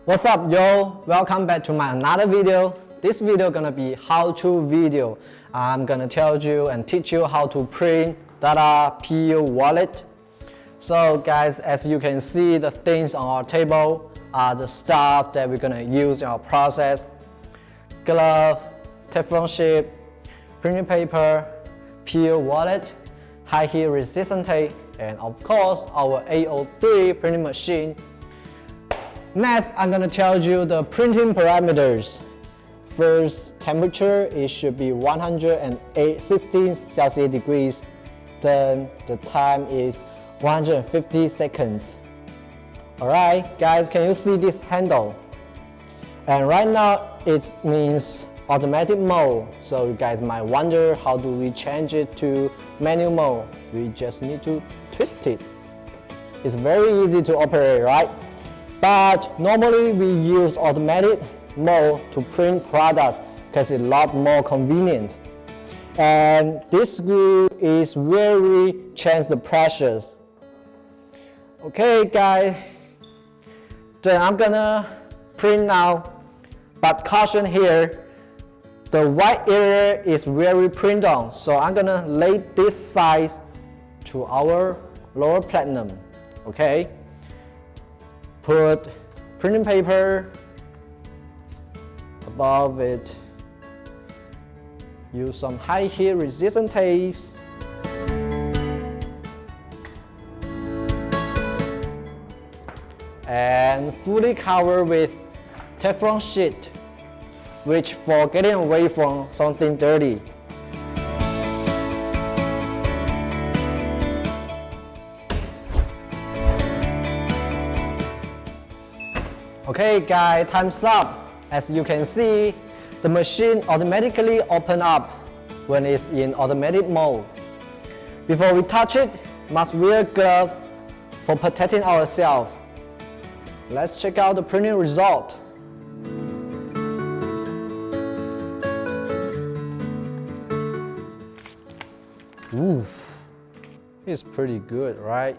What's up, yo? Welcome back to my another video. This video gonna be how-to video. I'm gonna tell you and teach you how to print data PO wallet. So guys, as you can see, the things on our table are the stuff that we're gonna use in our process. Glove, Teflon sheet, printing paper, PO wallet, high heat resistant tape, and of course our A03 printing machine. Next, I'm gonna tell you the printing parameters. First, temperature, it should be 116 Celsius degrees. Then the time is 150 seconds. Alright, guys, can you see this handle? And right now, it means automatic mode. So you guys might wonder, how do we change it to manual mode? We just need to twist it. It's very easy to operate, right? But normally we use automatic mode to print products because it's a lot more convenient. And this screw is where we change the pressures. Okay guys, then I'm gonna print now, but caution here, the white area is where we print on. So I'm gonna lay this side to our lower platinum, okay? Put printing paper above it. Use some high heat resistant tapes. And fully cover with Teflon sheet, which for getting away from something dirty. Okay guys, time's up. As you can see, the machine automatically opens up when it's in automatic mode. Before we touch it, must wear gloves for protecting ourselves. Let's check out the printing result. Ooh, it's pretty good, right?